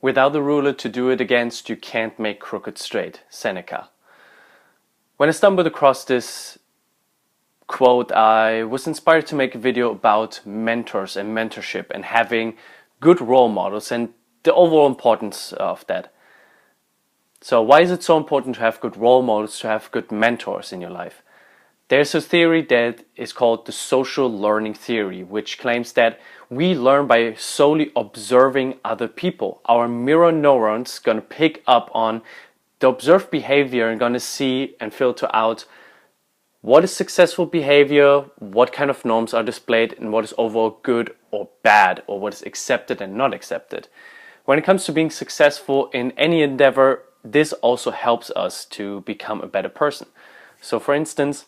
Without a ruler to do it against, you can't make crooked straight. Seneca. When I stumbled across this quote, I was inspired to make a video about mentors and mentorship and having good role models and the overall importance of that. So why is it so important to have good role models, to have good mentors in your life? There's a theory that is called the social learning theory, which claims that we learn by solely observing other people. Our mirror neurons gonna pick up on the observed behavior and gonna see and filter out what is successful behavior, what kind of norms are displayed, and what is overall good or bad, or what is accepted and not accepted. When it comes to being successful in any endeavor, this also helps us to become a better person. So for instance,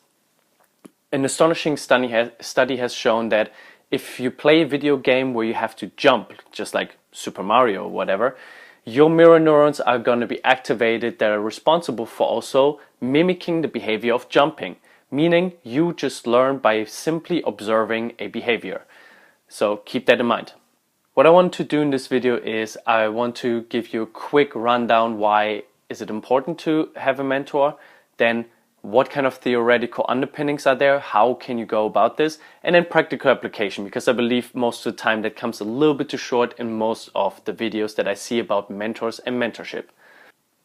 an astonishing study has shown that if you play a video game where you have to jump, just like Super Mario or whatever, your mirror neurons are going to be activated that are responsible for also mimicking the behavior of jumping, meaning you just learn by simply observing a behavior. So keep that in mind. What I want to do in this video is I want to give you a quick rundown why is it important to have a mentor, then what kind of theoretical underpinnings are there, how can you go about this, and then practical application, because I believe most of the time that comes a little bit too short in most of the videos that I see about mentors and mentorship.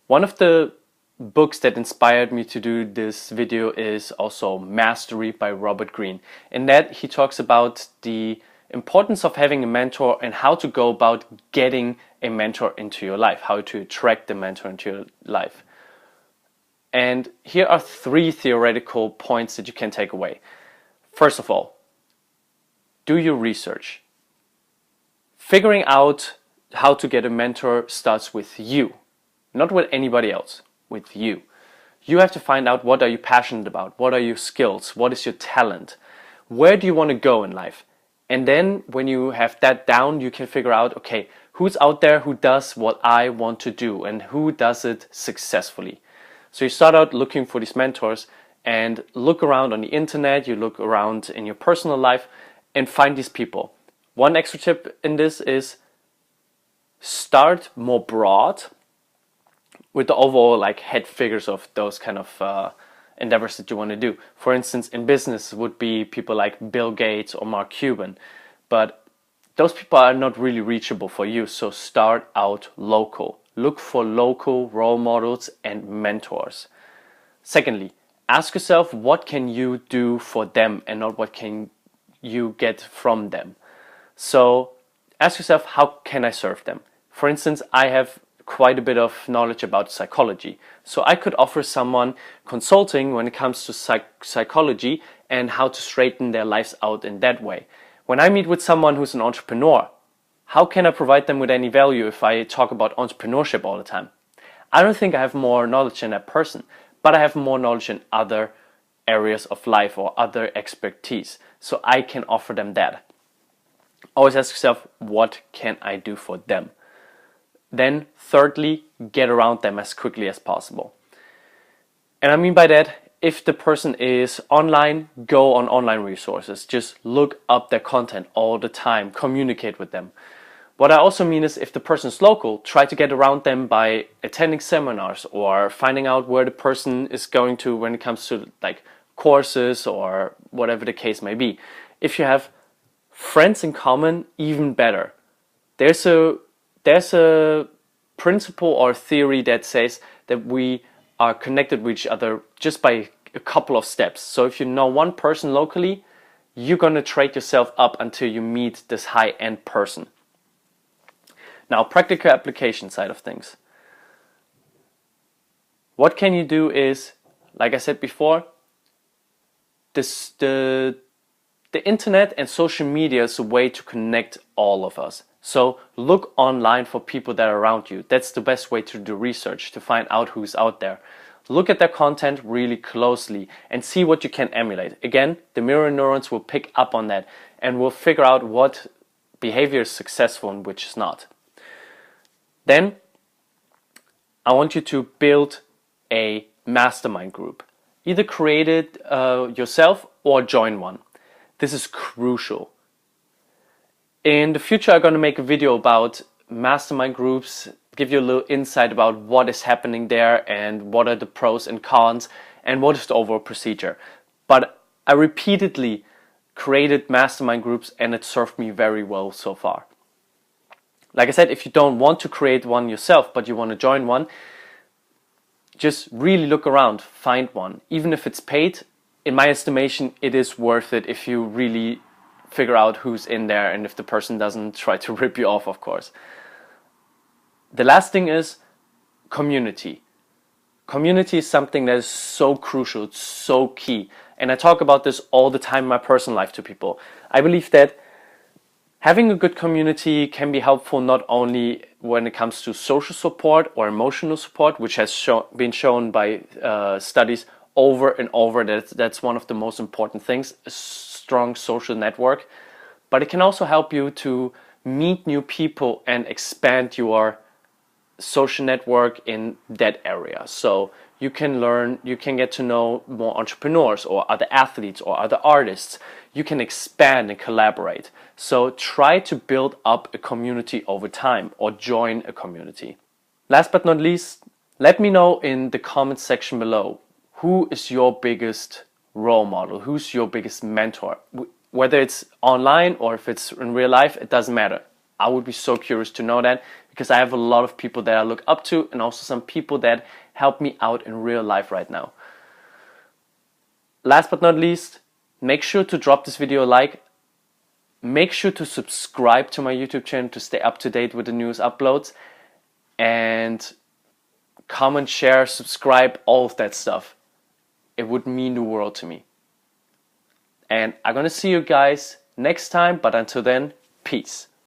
One of the books that inspired me to do this video is also Mastery by Robert Greene. In that he talks about the importance of having a mentor and how to go about getting a mentor into your life, how to attract the mentor into your life. And here are 3 theoretical points that you can take away. First of all, do your research. Figuring out how to get a mentor starts with you, not with anybody else, with you. You have to find out what are you passionate about, what are your skills, what is your talent, where do you want to go in life. And then when you have that down, you can figure out, okay, who's out there who does what I want to do and who does it successfully. So you start out looking for these mentors and look around on the internet, you look around in your personal life and find these people. One extra tip in this is start more broad with the overall head figures of those kind of endeavors that you want to do. For instance, in business would be people like Bill Gates or Mark Cuban, but those people are not really reachable for you, so start out local. Look for local role models and mentors. Secondly, ask yourself what can you do for them and not what can you get from them. So ask yourself, how can I serve them? For instance, I have quite a bit of knowledge about psychology. So I could offer someone consulting when it comes to psychology and how to straighten their lives out in that way. When I meet with someone who's an entrepreneur, how can I provide them with any value if I talk about entrepreneurship all the time? I don't think I have more knowledge than that person, but I have more knowledge in other areas of life or other expertise, so I can offer them that. Always ask yourself, what can I do for them? Then thirdly, get around them as quickly as possible. And I mean by that, if the person is online, go on online resources. Just look up their content all the time, communicate with them. What I also mean is if the person is local, try to get around them by attending seminars or finding out where the person is going to when it comes to courses or whatever the case may be. If you have friends in common, even better. There's a principle or theory that says that we are connected with each other just by a couple of steps. So if you know one person locally, you're going to trade yourself up until you meet this high-end person. Now, practical application side of things. What can you do is, like I said before, the internet and social media is a way to connect all of us. So look online for people that are around you. That's the best way to do research, to find out who's out there. Look at their content really closely and see what you can emulate. Again, the mirror neurons will pick up on that and will figure out what behavior is successful and which is not. Then I want you to build a mastermind group. Either create it yourself or join one. This is crucial. In the future, I'm going to make a video about mastermind groups give you a little insight about what is happening there and what are the pros and cons and what is the overall procedure. But I repeatedly created mastermind groups and it served me very well so far. Like I said, if you don't want to create one yourself, but you want to join one, just really look around, find one. Even if it's paid, in my estimation, it is worth it if you really figure out who's in there and if the person doesn't try to rip you off, of course. The last thing is community. Community is something that is so crucial, it's so key. And I talk about this all the time in my personal life to people. I believe that having a good community can be helpful not only when it comes to social support or emotional support, which has been shown by studies over and over that that's one of the most important things, a strong social network. But it can also help you to meet new people and expand your social network in that area. So you can learn, you can get to know more entrepreneurs or other athletes or other artists. You can expand and collaborate. So try to build up a community over time or join a community. Last but not least, let me know in the comments section below, who is your biggest role model? Who's your biggest mentor? Whether it's online or if it's in real life, it doesn't matter. I would be so curious to know that, because I have a lot of people that I look up to and also some people that help me out in real life right now. Last but not least, make sure to drop this video a like. Make sure to subscribe to my YouTube channel to stay up to date with the newest uploads. And comment, share, subscribe, all of that stuff. It would mean the world to me. And I'm gonna see you guys next time, but until then, peace.